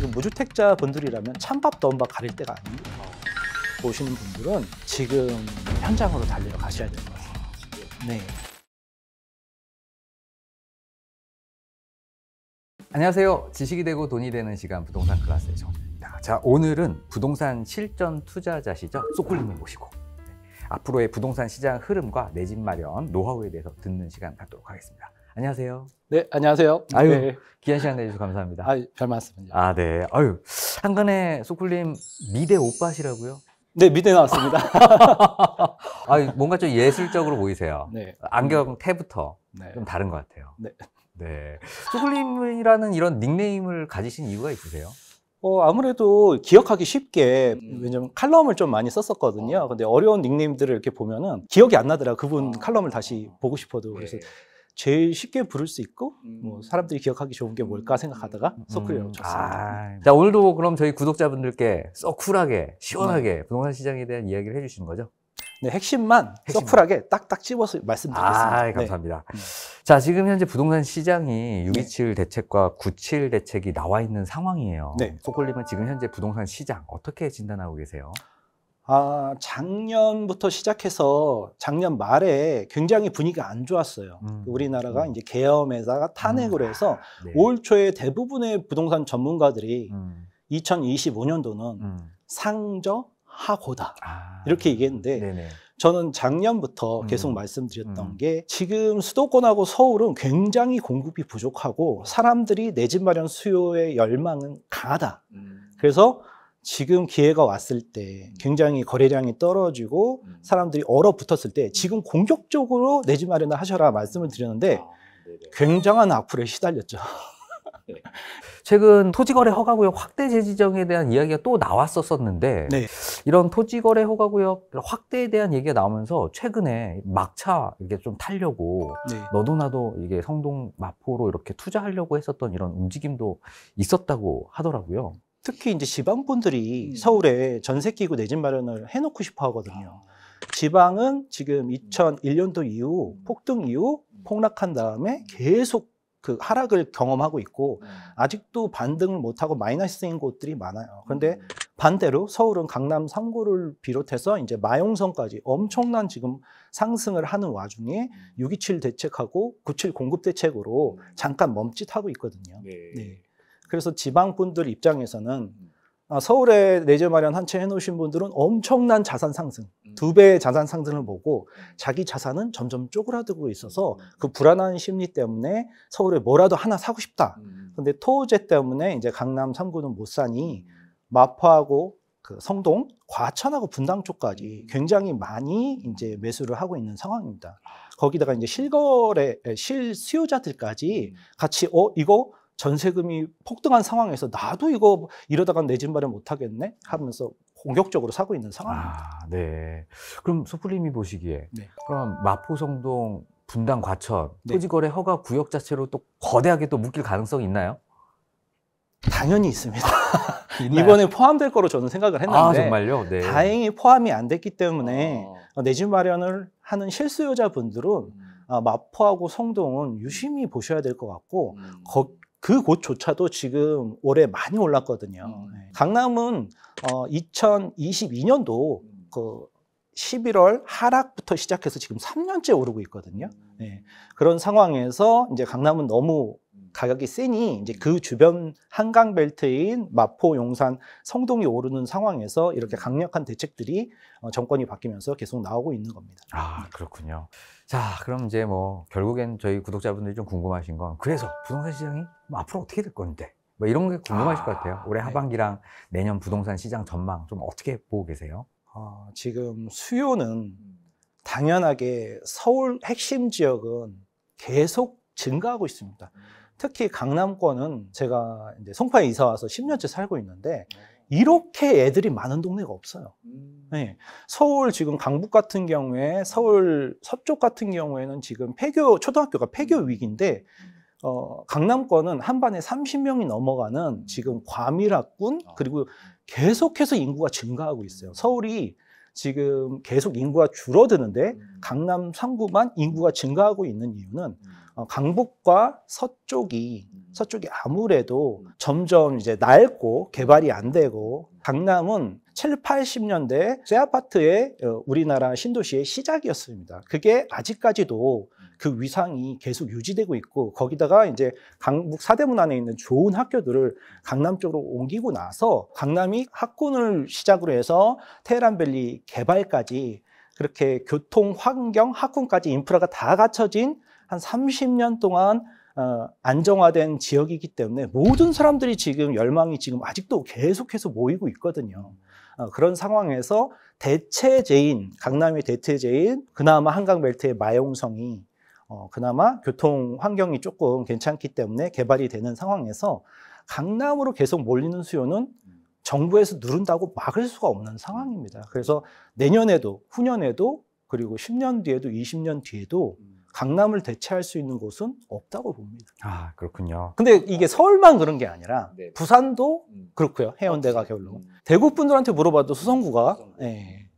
지금 무주택자 분들이라면 찬밥 더운밥 가릴 때가 아닙니다. 보시는 분들은 지금 현장으로 달려가셔야 될 것 같습니다. 네. 안녕하세요. 지식이 되고 돈이 되는 시간 부동산 클래스의 정입니다. 자, 오늘은 부동산 실전 투자자시죠? 소쿨님을 모시고 앞으로의 부동산 시장 흐름과 내 집 마련 노하우에 대해서 듣는 시간 갖도록 하겠습니다. 안녕하세요. 네, 안녕하세요. 아유, 네. 귀한 시간 내주셔서 감사합니다. 별 말씀입니다. 아, 네. 아유, 한간에 소쿨님 미대 오빠시라고요? 네, 미대 나왔습니다. 아, 뭔가 좀 예술적으로 보이세요. 네. 안경 태부터 네. 좀 다른 것 같아요. 네. 네. 소쿨님이라는 이런 닉네임을 가지신 이유가 있으세요? 아무래도 기억하기 쉽게, 왜냐면 칼럼을 좀 많이 썼었거든요. 근데 어려운 닉네임들을 이렇게 보면은 기억이 안 나더라. 그분 칼럼을 다시 보고 싶어도. 그래서 제일 쉽게 부를 수 있고, 뭐 사람들이 기억하기 좋은 게 뭘까 생각하다가 소쿨이라고 쳤습니다. 자, 오늘도 그럼 저희 구독자분들께 썩 쿨하게, 시원하게 부동산 시장에 대한 이야기를 해주시는 거죠? 네, 핵심만 쿨하게 딱딱 찝어서 말씀드리겠습니다. 아, 감사합니다. 네. 자, 지금 현재 부동산 시장이 627 대책과 97 대책이 나와 있는 상황이에요. 네. 소쿨님은 지금 현재 부동산 시장 어떻게 진단하고 계세요? 작년부터 시작해서 작년 말에 굉장히 분위기가 안 좋았어요. 우리나라가 이제 계엄에다가 탄핵으로 해서 네. 올 초에 대부분의 부동산 전문가들이 2025년도는 상저하고다 이렇게 얘기했는데 네네. 저는 작년부터 계속 말씀드렸던 게 지금 수도권하고 서울은 굉장히 공급이 부족하고 사람들이 내 집 마련 수요의 열망은 강하다. 그래서 지금 기회가 왔을 때 굉장히 거래량이 떨어지고 사람들이 얼어붙었을 때 지금 공격적으로 내 집 마련을 하셔라 말씀을 드렸는데 굉장한 악플에 시달렸죠. 최근 토지거래 허가구역 확대 재지정에 대한 이야기가 또 나왔었는데 네. 이런 토지거래 허가구역 확대에 대한 얘기가 나오면서 최근에 막차 이게 좀 타려고 너도 나도 이게 성동 마포로 이렇게 투자하려고 했었던 이런 움직임도 있었다고 하더라고요. 특히 이제 지방분들이 서울에 전세 끼고 내 집 마련을 해놓고 싶어 하거든요. 지방은 지금 2001년도 이후 폭등 이후 폭락한 다음에 계속 그 하락을 경험하고 있고 아직도 반등을 못하고 마이너스인 곳들이 많아요. 그런데 반대로 서울은 강남 3구를 비롯해서 이제 마용성까지 엄청난 지금 상승을 하는 와중에 627 대책하고 97 공급 대책으로 잠깐 멈칫하고 있거든요. 네. 그래서 지방분들 입장에서는 서울에 내 집 마련 한 채 해놓으신 분들은 엄청난 자산 상승, 2배의 자산 상승을 보고 자기 자산은 점점 쪼그라들고 있어서 그 불안한 심리 때문에 서울에 뭐라도 하나 사고 싶다. 근데 토제 때문에 이제 강남 3구는 못 사니 마포하고 그 성동, 과천하고 분당 쪽까지 굉장히 많이 이제 매수를 하고 있는 상황입니다. 거기다가 이제 실수요자들까지 같이 이거 전세금이 폭등한 상황에서 나도 이거 이러다가 내 집 마련 못 하겠네 하면서 공격적으로 사고 있는 상황입니다. 네. 그럼 소쿨님이 보시기에 그럼 마포, 성동, 분당, 과천 토지거래 허가 구역 자체로 또 거대하게 또 묶일 가능성이 있나요? 당연히 있습니다. 이번에 포함될 거로 저는 생각을 했는데 정말요? 네. 다행히 포함이 안 됐기 때문에 내 집 마련을 하는 실수요자분들은 마포하고 성동은 유심히 보셔야 될 것 같고 그곳조차도 지금 올해 많이 올랐거든요. 강남은 2022년도 그 11월 하락부터 시작해서 지금 3년째 오르고 있거든요. 그런 상황에서 이제 강남은 너무 가격이 세니 이제 그 주변 한강 벨트인 마포, 용산, 성동이 오르는 상황에서 이렇게 강력한 대책들이 정권이 바뀌면서 계속 나오고 있는 겁니다. 그렇군요. 자, 그럼 이제 뭐 결국엔 저희 구독자분들이 좀 궁금하신 건 그래서 부동산 시장이 앞으로 어떻게 될 건데 뭐 이런 게 궁금하실 것 같아요. 올해 하반기랑 내년 부동산 시장 전망 좀 어떻게 보고 계세요? 지금 수요는 당연하게 서울 핵심 지역은 계속 증가하고 있습니다. 특히 강남권은 제가 이제 송파에 이사 와서 10년째 살고 있는데 이렇게 애들이 많은 동네가 없어요. 서울 지금 강북 같은 경우에 서울 서쪽 같은 경우에는 지금 초등학교가 폐교 위기인데 강남권은 한 반에 30명이 넘어가는 지금 과밀학군 그리고 계속해서 인구가 증가하고 있어요. 서울이 지금 계속 인구가 줄어드는데 강남 3구만 인구가 증가하고 있는 이유는 강북과 서쪽이 서쪽이 아무래도 점점 이제 낡고 개발이 안 되고 강남은 7, 80년대 새 아파트의 우리나라 신도시의 시작이었습니다. 그게 아직까지도 그 위상이 계속 유지되고 있고 거기다가 이제 강북 사대문 안에 있는 좋은 학교들을 강남 쪽으로 옮기고 나서 강남이 학군을 시작으로 해서 테헤란밸리 개발까지 그렇게 교통, 환경, 학군까지 인프라가 다 갖춰진 한 30년 동안 안정화된 지역이기 때문에 모든 사람들이 지금 열망이 지금 아직도 계속해서 모이고 있거든요. 그런 상황에서 대체제인, 강남의 대체제인 그나마 한강벨트의 마용성이 그나마 교통 환경이 조금 괜찮기 때문에 개발이 되는 상황에서 강남으로 계속 몰리는 수요는 정부에서 누른다고 막을 수가 없는 상황입니다. 그래서 내년에도, 후년에도, 그리고 10년 뒤에도, 20년 뒤에도 강남을 대체할 수 있는 곳은 없다고 봅니다. 아, 그렇군요. 근데 이게 서울만 그런 게 아니라 네. 부산도 그렇고요. 해운대가 겨울로. 대구 분들한테 물어봐도 수성구가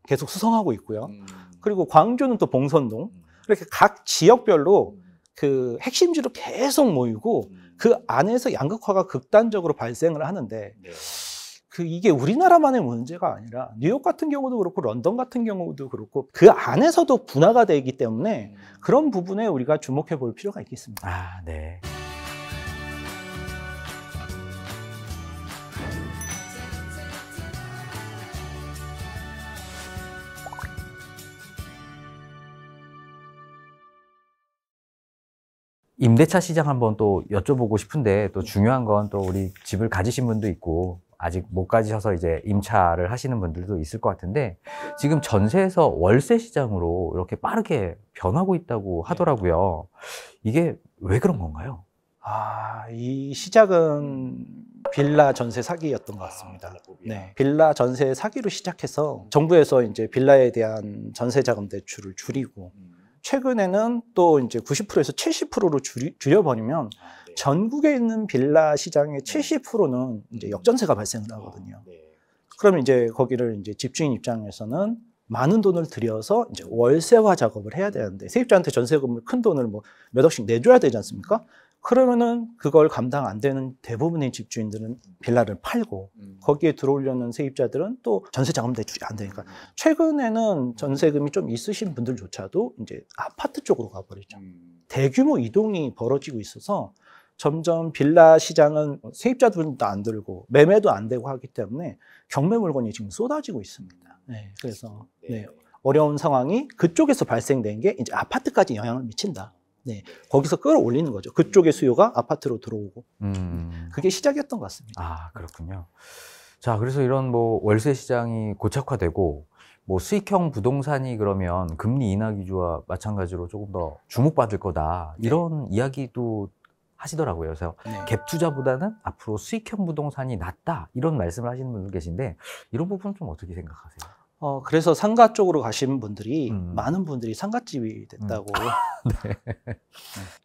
계속 수성하고 있고요. 그리고 광주는 또 봉선동. 이렇게 각 지역별로 그 핵심지로 계속 모이고 그 안에서 양극화가 극단적으로 발생을 하는데 이게 우리나라만의 문제가 아니라 뉴욕 같은 경우도 그렇고 런던 같은 경우도 그렇고 그 안에서도 분화가 되기 때문에 그런 부분에 우리가 주목해 볼 필요가 있겠습니다. 아, 네. 임대차 시장 한번 또 여쭤보고 싶은데 또 중요한 건 또 우리 집을 가지신 분도 있고 아직 못 가지셔서 이제 임차를 하시는 분들도 있을 것 같은데 지금 전세에서 월세 시장으로 이렇게 빠르게 변하고 있다고 하더라고요. 이게 왜 그런 건가요? 이 시작은 빌라 전세 사기였던 것 같습니다. 네, 빌라 전세 사기로 시작해서 정부에서 이제 빌라에 대한 전세 자금 대출을 줄이고 최근에는 또 이제 90%에서 70%로 줄여버리면 전국에 있는 빌라 시장의 70%는 이제 역전세가 발생을 하거든요. 그럼 이제 거기를 이제 집주인 입장에서는 많은 돈을 들여서 이제 월세화 작업을 해야 되는데 세입자한테 전세금을 큰 돈을 뭐 몇 억씩 내줘야 되지 않습니까? 그러면은 그걸 감당 안 되는 대부분의 집주인들은 빌라를 팔고 거기에 들어오려는 세입자들은 또 전세 자금 대출이 안 되니까 최근에는 전세금이 좀 있으신 분들조차도 이제 아파트 쪽으로 가버리죠. 대규모 이동이 벌어지고 있어서 점점 빌라 시장은 세입자들도 안 들고 매매도 안 되고 하기 때문에 경매 물건이 지금 쏟아지고 있습니다. 네, 그래서 어려운 상황이 그쪽에서 발생된 게 이제 아파트까지 영향을 미친다. 네, 거기서 끌어올리는 거죠. 그쪽의 수요가 아파트로 들어오고 그게 시작이었던 것 같습니다. 아, 그렇군요. 자, 그래서 이런 뭐 월세 시장이 고착화되고 뭐 수익형 부동산이 그러면 금리 인하 기조와 마찬가지로 조금 더 주목받을 거다 이런 이야기도 하시더라고요. 그래서 갭 투자보다는 앞으로 수익형 부동산이 낫다 이런 말씀을 하시는 분들 계신데 이런 부분 좀 어떻게 생각하세요? 그래서 상가 쪽으로 가시는 분들이 많은 분들이 상가집이 됐다고. 네.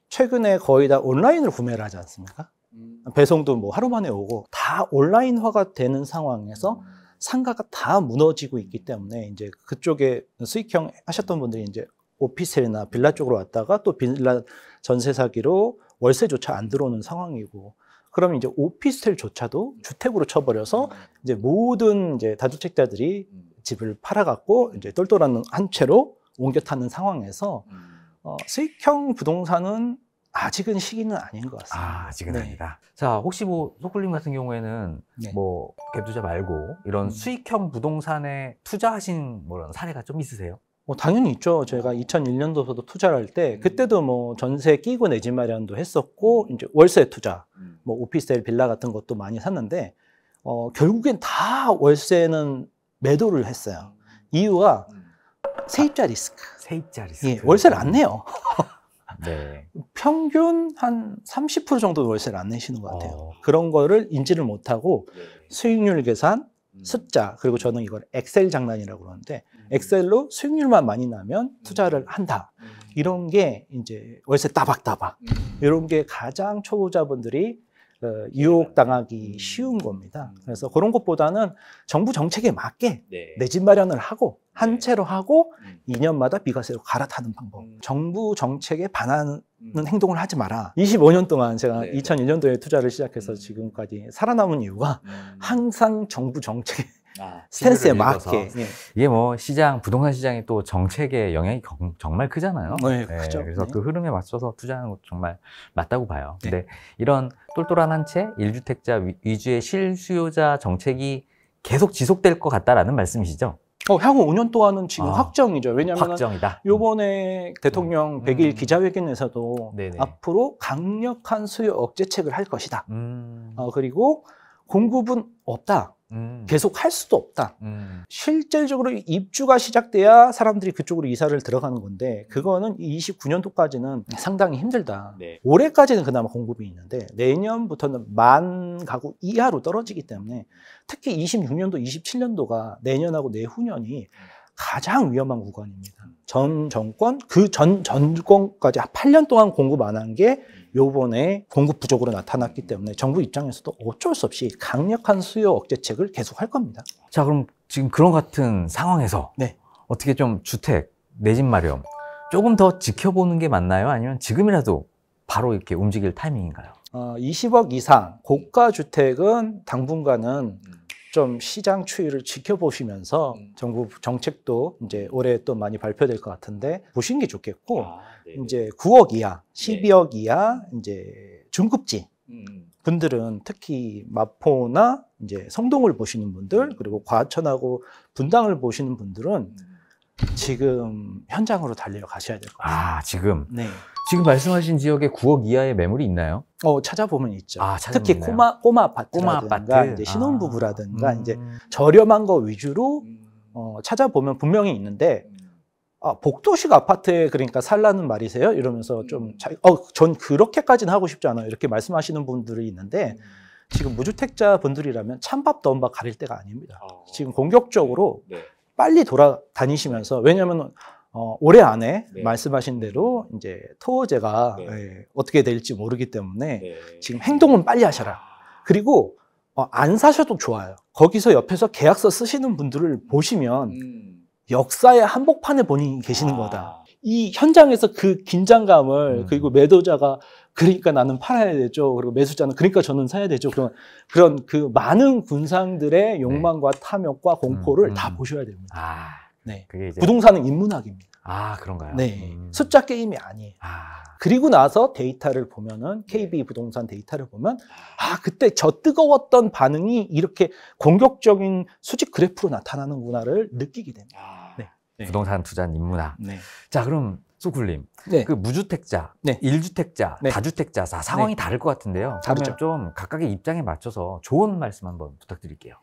최근에 거의 다 온라인으로 구매를 하지 않습니까? 배송도 뭐 하루 만에 오고 다 온라인화가 되는 상황에서 상가가 다 무너지고 있기 때문에 이제 그쪽에 수익형 하셨던 분들이 이제 오피스텔이나 빌라 쪽으로 왔다가 또 빌라 전세 사기로 월세조차 안 들어오는 상황이고 그럼 이제 오피스텔조차도 주택으로 쳐버려서 이제 모든 이제 다주택자들이 집을 팔아갖고 이제 똘똘한 한 채로 옮겨 타는 상황에서 수익형 부동산은 아직은 시기는 아닌 것 같습니다. 아직은 아니다. 자, 혹시 뭐 소쿨님 같은 경우에는 뭐 갭 투자 말고 이런 수익형 부동산에 투자하신 뭐 사례가 좀 있으세요? 당연히 있죠. 제가 2001년도서도 투자를 할 때 그때도 뭐 전세 끼고 내 집 마련도 했었고 이제 월세 투자, 뭐 오피스텔 빌라 같은 것도 많이 샀는데 결국엔 다 월세는 매도를 했어요. 이유가 세입자 리스크. 세입자 리스크. 예, 월세를 안 내요. 네. 평균 한 30% 정도 월세를 안 내시는 것 같아요. 그런 거를 인지를 못하고 수익률 계산, 숫자, 그리고 저는 이걸 엑셀 장난이라고 그러는데 엑셀로 수익률만 많이 나면 투자를 한다. 이런 게 이제 월세 따박따박. 이런 게 가장 초보자분들이 유혹당하기 쉬운 겁니다. 그래서 그런 것보다는 정부 정책에 맞게 네. 내 집 마련을 하고 한 채로 하고 음. 2년마다 비과세로 갈아타는 방법. 정부 정책에 반하는 음. 행동을 하지 마라. 25년 동안 제가 네. 2001년도에 투자를 시작해서 지금까지 살아남은 이유가 항상 정부 정책 센스에 시류를 읽어서. 맞게. 예. 이게 뭐 부동산 시장이 또 정책의 영향이 정말 크잖아요. 네, 크죠. 그래서 네. 그 흐름에 맞춰서 투자하는 것도 정말 맞다고 봐요. 네. 근데 이런 똘똘한 한 채 1주택자 위주의 실수요자 정책이 계속 지속될 것 같다라는 말씀이시죠? 향후 5년 동안은 지금 아, 확정이죠. 왜냐하면 확정이다. 요번에 대통령 100일 기자회견에서도 네네. 앞으로 강력한 수요 억제책을 할 것이다. 음. 그리고 공급은 없다. 계속 할 수도 없다. 실질적으로 입주가 시작돼야 사람들이 그쪽으로 이사를 들어가는 건데 그거는 29년도까지는 상당히 힘들다. 네. 올해까지는 그나마 공급이 있는데 내년부터는 10,000 가구 이하로 떨어지기 때문에 특히 26년도, 27년도가 내년하고 내후년이 가장 위험한 구간입니다. 전 정권, 그 전 정권까지 8년 동안 공급 안 한 게 요번에 공급 부족으로 나타났기 때문에 정부 입장에서도 어쩔 수 없이 강력한 수요 억제책을 계속 할 겁니다. 자, 그럼 지금 그런 같은 상황에서 네. 어떻게 좀 주택, 내 집 마련 조금 더 지켜보는 게 맞나요? 아니면 지금이라도 바로 이렇게 움직일 타이밍인가요? 20억 이상 고가 주택은 당분간은 좀 시장 추이를 지켜보시면서 정부 정책도 이제 올해 또 많이 발표될 것 같은데 보시는 게 좋겠고 이제 9억 이하, 12억 이하 이제 중급지 분들은 특히 마포나 이제 성동을 보시는 분들 그리고 과천하고 분당을 보시는 분들은 지금 현장으로 달려가셔야 될 것 같습니다. 지금 네. 지금 말씀하신 지역에 9억 이하의 매물이 있나요? 찾아보면 있죠. 찾아보면 특히 있나요? 꼬마 아파트라든가 꼬마 아파트? 이제 신혼부부라든가 이제 저렴한 거 위주로 찾아보면 분명히 있는데 복도식 아파트에 그러니까 살라는 말이세요? 이러면서 전 그렇게까지는 하고 싶지 않아요. 이렇게 말씀하시는 분들이 있는데 지금 무주택자 분들이라면 찬밥 더운 밥 가릴 때가 아닙니다. 지금 공격적으로 빨리 돌아다니시면서 왜냐하면 올해 안에 말씀하신 대로 이제 토지가 어떻게 될지 모르기 때문에 지금 행동은 빨리 하셔라. 그리고 안 사셔도 좋아요. 거기서 옆에서 계약서 쓰시는 분들을 보시면 역사의 한복판에 본인이 계시는 거다. 이 현장에서 그 긴장감을 그리고 매도자가 그러니까 나는 팔아야 되죠. 그리고 매수자는 그러니까 저는 사야 되죠. 그런 그 많은 군상들의 욕망과 탐욕과 공포를 다 보셔야 됩니다. 네. 그게 이제 부동산은 인문학입니다. 그런가요? 네. 숫자 게임이 아니에요. 그리고 나서 데이터를 보면은 KB 부동산 데이터를 보면 그때 저 뜨거웠던 반응이 이렇게 공격적인 수직 그래프로 나타나는구나를 느끼게 됩니다. 네. 부동산 투자는 인문학. 네. 자, 그럼 소쿨님, 네. 그 무주택자, 네. 1주택자, 네. 다주택자 상황이 다를 것 같은데요. 다르죠. 그러면 좀 각각의 입장에 맞춰서 좋은 말씀 한번 부탁드릴게요.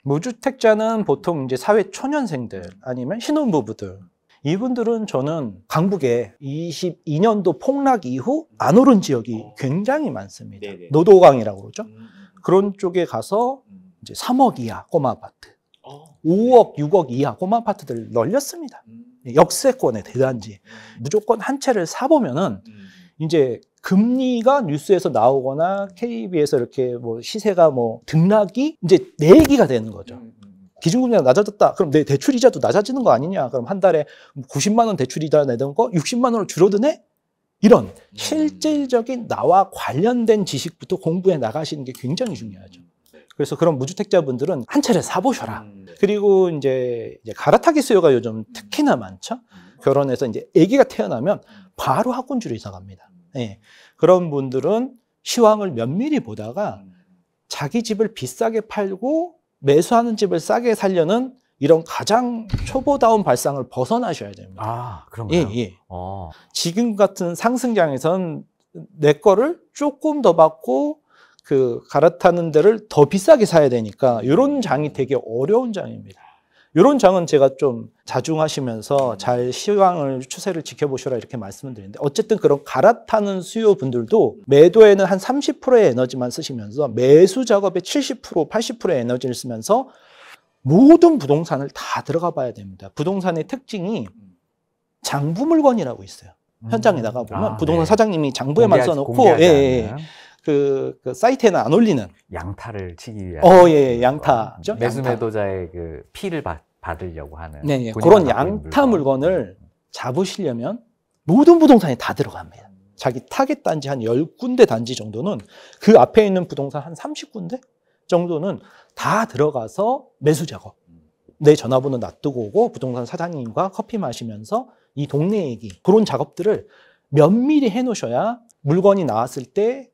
무주택자는 보통 이제 사회 초년생들 아니면 신혼부부들 이분들은 저는 강북에 22년도 폭락 이후 안 오른 지역이 굉장히 많습니다. 네네. 노도강이라고 그러죠. 그런 쪽에 가서 이제 3억 이하 꼬마 아파트, 5억, 6억 이하 꼬마 아파트들 널렸습니다. 역세권의 대단지. 무조건 한 채를 사보면은 이제 금리가 뉴스에서 나오거나 KB에서 이렇게 뭐 시세가 뭐 등락이 이제 내 얘기가 되는 거죠. 기준금리가 낮아졌다. 그럼 내 대출 이자도 낮아지는 거 아니냐? 그럼 한 달에 90만 원 대출 이자 내던 거 60만 원으로 줄어드네? 이런 실질적인 나와 관련된 지식부터 공부해 나가시는 게 굉장히 중요하죠. 그래서 그런 무주택자분들은 한 채를 사보셔라. 그리고 이제 갈아타기 수요가 요즘 특히나 많죠. 결혼해서 이제 아기가 태어나면 바로 학군주로 이사 갑니다. 네. 그런 분들은 시황을 면밀히 보다가 자기 집을 비싸게 팔고 매수하는 집을 싸게 살려는 이런 가장 초보다운 발상을 벗어나셔야 됩니다. 그런가요? 예. 지금 같은 상승장에선 내 거를 조금 더 받고 그 갈아타는 데를 더 비싸게 사야 되니까 이런 장이 되게 어려운 장입니다. 이런 장은 제가 좀 자중하시면서 잘 시황을 추세를 지켜보셔라 이렇게 말씀을 드리는데 어쨌든 그런 갈아타는 수요분들도 매도에는 한 30%의 에너지만 쓰시면서 매수 작업에 70%, 80%의 에너지를 쓰면서 모든 부동산을 다 들어가 봐야 됩니다. 부동산의 특징이 장부 물건이라고 있어요. 현장에 나가 보면 부동산 사장님이 장부에만 써놓고 그 사이트에는 안 올리는 양타를 치기 위한. 예, 양타죠. 매수 양타. 매도자의 그 피를 받으려고 하는. 네, 본인이 그런 갖고 있는 양타 물건을 잡으시려면 모든 부동산이 다 들어갑니다. 자기 타겟 단지 한 10군데 단지 정도는 그 앞에 있는 부동산 한 30군데 정도는 다 들어가서 매수 작업. 내 전화번호 놔두고 오고 부동산 사장님과 커피 마시면서 이 동네 얘기, 그런 작업들을 면밀히 해놓으셔야 물건이 나왔을 때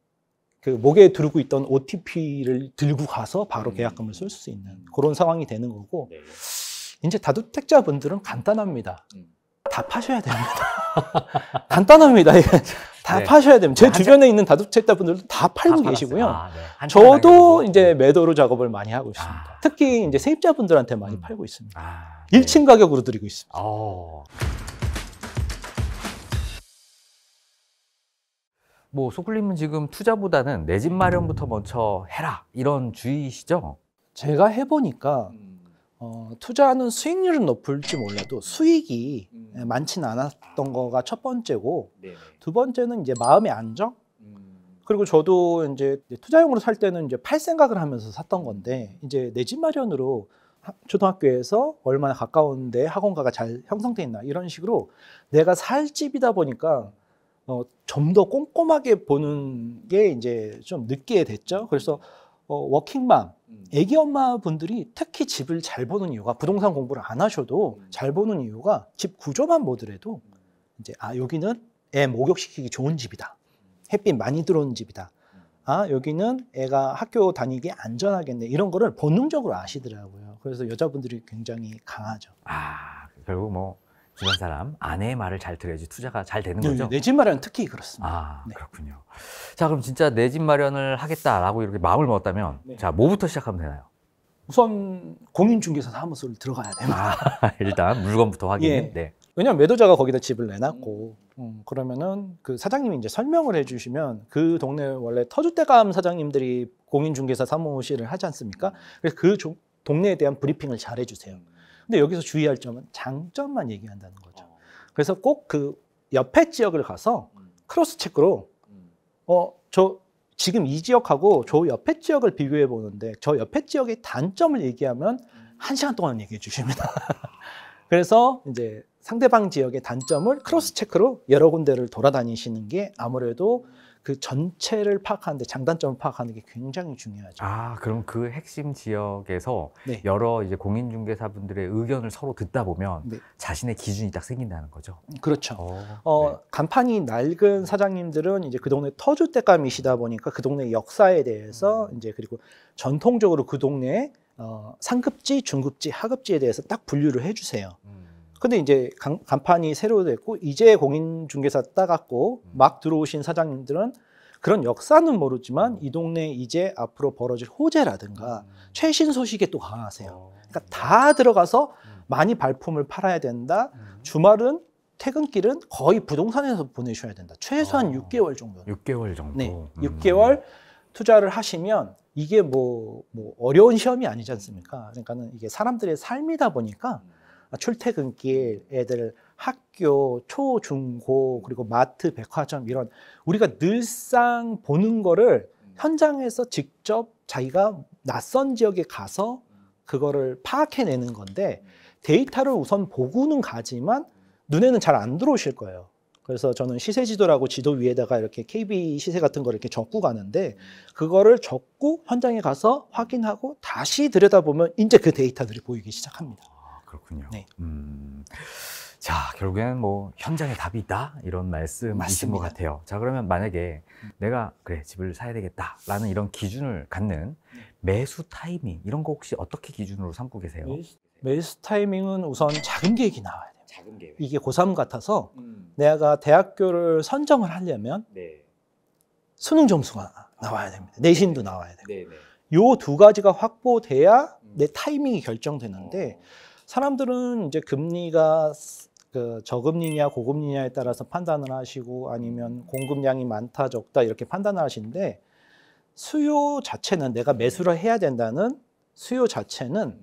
그 목에 두르고 있던 OTP를 들고 가서 바로 계약금을 쓸 수 있는 그런 상황이 되는 거고, 이제 다주택자분들은 간단합니다. 다 파셔야 됩니다. 간단합니다. 다 네. 파셔야 됩니다. 제 한참- 주변에 있는 다주택자분들도 다 팔고 다 계시고요. 팔았어요. 한참 저도 당기고. 이제 매도로 작업을 많이 하고 있습니다. 아. 특히 이제 세입자분들한테 많이 팔고 있습니다. 아, 네. 1층 가격으로 드리고 있습니다. 뭐 소클님은 지금 투자보다는 내 집 마련부터 먼저 해라 이런 주의시죠? 제가 해보니까 투자는 수익률은 높을지 몰라도 수익이 많지는 않았던 거가 첫 번째고, 두 번째는 이제 마음의 안정. 그리고 저도 이제 투자용으로 살 때는 이제 팔 생각을 하면서 샀던 건데, 이제 내 집 마련으로 초등학교에서 얼마나 가까운데 학원가가 잘 형성돼 있나 이런 식으로 내가 살 집이다 보니까 좀 더 꼼꼼하게 보는 게 이제 좀 늦게 됐죠. 그래서 워킹맘, 애기 엄마 분들이 특히 집을 잘 보는 이유가, 부동산 공부를 안 하셔도 잘 보는 이유가 집 구조만 보더라도 이제 여기는 애 목욕시키기 좋은 집이다. 햇빛 많이 들어오는 집이다. 여기는 애가 학교 다니기 안전하겠네. 이런 거를 본능적으로 아시더라고요. 그래서 여자분들이 굉장히 강하죠. 결국 뭐 주변 사람, 아내의 말을 잘 들어야지 투자가 잘 되는 거죠? 내 집 마련 특히 그렇습니다. 네. 그렇군요. 자, 그럼 진짜 내 집 마련을 하겠다라고 이렇게 마음을 먹었다면, 네. 자, 뭐부터 시작하면 되나요? 우선 공인중개사 사무소를 들어가야 됩니다. 일단 물건부터 확인. 예. 네. 왜냐하면 매도자가 거기다 집을 내놨고, 그러면은 그 사장님이 이제 설명을 해주시면, 그 동네 원래 터줏대감 사장님들이 공인중개사 사무실을 하지 않습니까? 그래서 그 동네에 대한 브리핑을 잘 해주세요. 근데 여기서 주의할 점은 장점만 얘기한다는 거죠. 그래서 꼭 그 옆에 지역을 가서 크로스 체크로 저 지금 이 지역하고 저 옆에 지역을 비교해 보는데 저 옆에 지역의 단점을 얘기하면 1시간 동안 얘기해 주십니다. 그래서 이제 상대방 지역의 단점을 크로스 체크로 여러 군데를 돌아다니시는 게 아무래도 그 전체를 파악하는데, 장단점을 파악하는 게 굉장히 중요하죠. 그럼 그 핵심 지역에서 네. 여러 이제 공인중개사분들의 의견을 서로 듣다 보면 네. 자신의 기준이 딱 생긴다는 거죠. 그렇죠. 네. 간판이 낡은 사장님들은 이제 그 동네 터줏대감이시다 보니까 그 동네 역사에 대해서 이제, 그리고 전통적으로 그 동네 상급지, 중급지, 하급지에 대해서 딱 분류를 해주세요. 근데 이제 간판이 새로 됐고 이제 공인중개사 따갖고 막 들어오신 사장님들은 그런 역사는 모르지만 이 동네 이제 앞으로 벌어질 호재라든가 최신 소식에 또 강하세요. 그러니까 다 들어가서 많이 발품을 팔아야 된다. 주말은 퇴근길은 거의 부동산에서 보내셔야 된다. 최소한 6개월 정도는. 6개월 정도. 네, 6개월 투자를 하시면 이게 뭐 어려운 시험이 아니지 않습니까? 그러니까는 이게 사람들의 삶이다 보니까 출퇴근길, 애들 학교, 초, 중, 고, 그리고 마트, 백화점, 이런 우리가 늘상 보는 거를 현장에서 직접 자기가 낯선 지역에 가서 그거를 파악해내는 건데, 데이터를 우선 보고는 가지만 눈에는 잘 안 들어오실 거예요. 그래서 저는 시세 지도라고 지도 위에다가 이렇게 KB 시세 같은 걸 이렇게 적고 가는데, 그거를 적고 현장에 가서 확인하고 다시 들여다보면 이제 그 데이터들이 보이기 시작합니다. 그렇군요. 네. 자, 결국에는 뭐 현장에 답이 있다 이런 말씀이신 맞습니다. 것 같아요. 자, 그러면 만약에 내가 그래 집을 사야 되겠다라는 이런 기준을 갖는 매수 타이밍 이런 거 혹시 어떻게 기준으로 삼고 계세요? 매수 타이밍은 우선 작은 계획이 나와야 돼요. 작은 계획. 이게 고3 같아서 내가 대학교를 선정을 하려면 네. 수능 점수가 나와야 됩니다. 내신도 나와야 돼요. 네, 네. 요 두 가지가 확보돼야 내 타이밍이 결정되는데, 사람들은 이제 금리가 그 저금리냐 고금리냐에 따라서 판단을 하시고, 아니면 공급량이 많다 적다 이렇게 판단을 하시는데, 수요 자체는 내가 매수를 해야 된다는 수요 자체는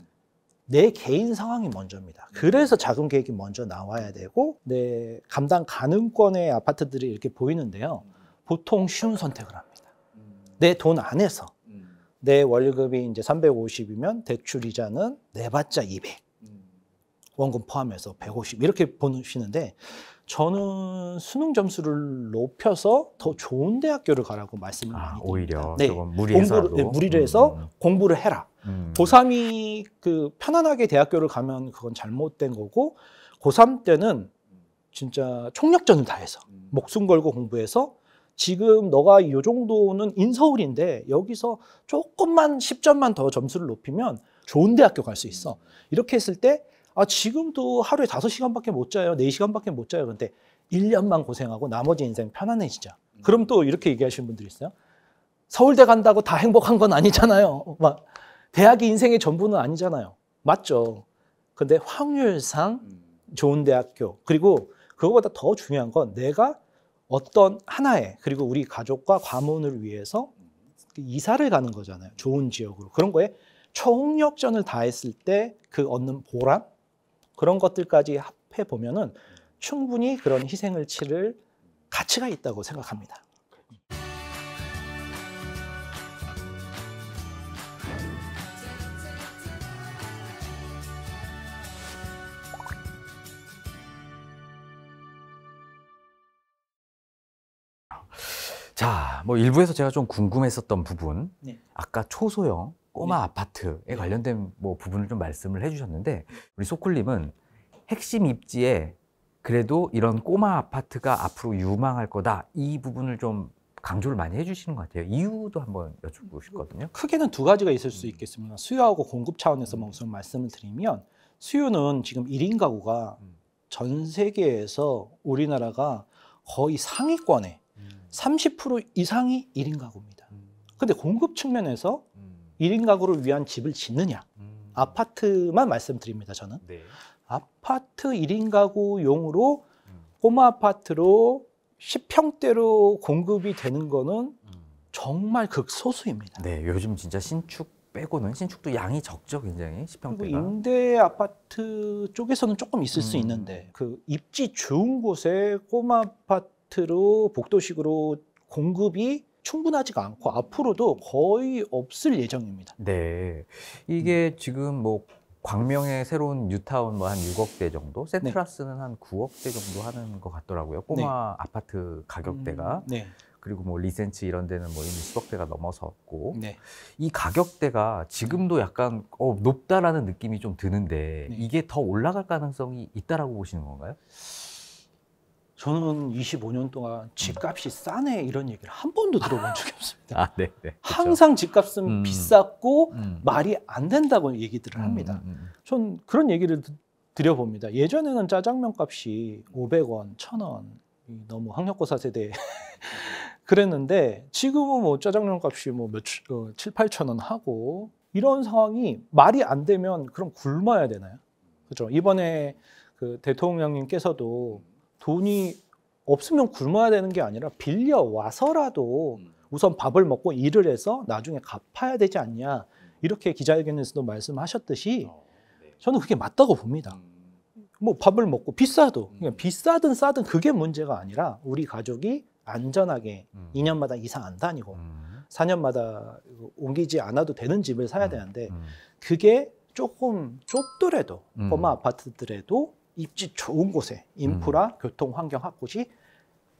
내 개인 상황이 먼저입니다. 그래서 자금 계획이 먼저 나와야 되고, 내 감당 가능권의 아파트들이 이렇게 보이는데요. 보통 쉬운 선택을 합니다. 내 돈 안에서 내 월급이 이제 350이면 대출 이자는 내봤자 200. 원금 포함해서 150 이렇게 보시는데 저는 수능 점수를 높여서 더 좋은 대학교를 가라고 말씀을 많이 드립니다. 오히려 네. 조금 무리해서 무리를 해서 공부를 해라. 고3이 그 편안하게 대학교를 가면 그건 잘못된 거고 고3 때는 진짜 총력전을 다해서 목숨 걸고 공부해서 지금 너가 이 정도는 인서울인데 여기서 조금만 10점만 더 점수를 높이면 좋은 대학교 갈 수 있어. 이렇게 했을 때 지금도 하루에 5시간밖에 못 자요. 4시간밖에 못 자요. 근데 1년만 고생하고 나머지 인생 편안해지자. 그럼 또 이렇게 얘기하시는 분들이 있어요. 서울대 간다고 다 행복한 건 아니잖아요. 막 대학이 인생의 전부는 아니잖아요. 맞죠. 근데 확률상 좋은 대학교 그리고 그거보다 더 중요한 건 내가 어떤 하나의 그리고 우리 가족과 과문을 위해서 이사를 가는 거잖아요. 좋은 지역으로. 그런 거에 총력전을 다했을 때 그 얻는 보람 그런 것들까지 합해 보면은 충분히 그런 희생을 치를 가치가 있다고 생각합니다. 자, 뭐 일부에서 제가 좀 궁금했었던 부분, 네. 아까 초소형 꼬마 네. 아파트에 네. 관련된 뭐 부분을 좀 말씀을 해주셨는데, 우리 소쿨님은 핵심 입지에 그래도 이런 꼬마 아파트가 앞으로 유망할 거다, 이 부분을 좀 강조를 많이 해주시는 것 같아요. 이유도 한번 여쭤보고 싶거든요. 크게는 두 가지가 있을 수 있겠습니다. 수요하고 공급 차원에서 우선 말씀을 드리면 수요는 지금 1인 가구가 전 세계에서 우리나라가 거의 상위권에 30% 이상이 1인 가구입니다. 근데 공급 측면에서 1인 가구를 위한 집을 짓느냐? 아파트만 말씀드립니다, 저는. 네. 아파트 1인 가구용으로 꼬마 아파트로 10평대로 공급이 되는 거는 정말 극소수입니다. 네, 요즘 진짜 신축 빼고는 신축도 양이 적죠, 굉장히. 그리고 10평대가. 임대 아파트 쪽에서는 조금 있을 수 있는데 그 입지 좋은 곳에 꼬마 아파트로 복도식으로 공급이 충분하지가 않고 앞으로도 거의 없을 예정입니다. 네, 이게 지금 뭐 광명의 새로운 뉴타운 뭐 한 6억대 정도, 센트라스는 한 9억대 정도 하는 것 같더라고요. 꼬마 아파트 가격대가. 네. 그리고 뭐 리센츠 이런 데는 뭐 이미 10억대가 넘어섰고. 네. 이 가격대가 지금도 약간 높다라는 느낌이 좀 드는데 네. 이게 더 올라갈 가능성이 있다라고 보시는 건가요? 저는 25년 동안 집값이 싸네 이런 얘기를 한 번도 들어본 적이 없습니다. 아, 네, 네. 그쵸. 항상 집값은 비쌌고 음. 말이 안 된다고 얘기들을 합니다. 전 그런 얘기를 드려봅니다. 예전에는 짜장면 값이 500원, 1000원 너무 학력고사 세대 그랬는데 지금은 뭐 짜장면 값이 뭐 7, 8천 원 하고 이런 상황이 말이 안 되면 그럼 굶어야 되나요? 그렇죠. 이번에 그 대통령님께서도 돈이 없으면 굶어야 되는 게 아니라 빌려 와서라도 우선 밥을 먹고 일을 해서 나중에 갚아야 되지 않냐 이렇게 기자회견에서도 말씀하셨듯이 저는 그게 맞다고 봅니다. 뭐 밥을 먹고 비싸도 그러니까 비싸든 싸든 그게 문제가 아니라 우리 가족이 안전하게 2년마다 이상 안 다니고 4년마다 옮기지 않아도 되는 집을 사야 되는데 그게 조금 좁더라도 꼬마 아파트들에도 입지 좋은 곳에 인프라, 교통, 환경 확보시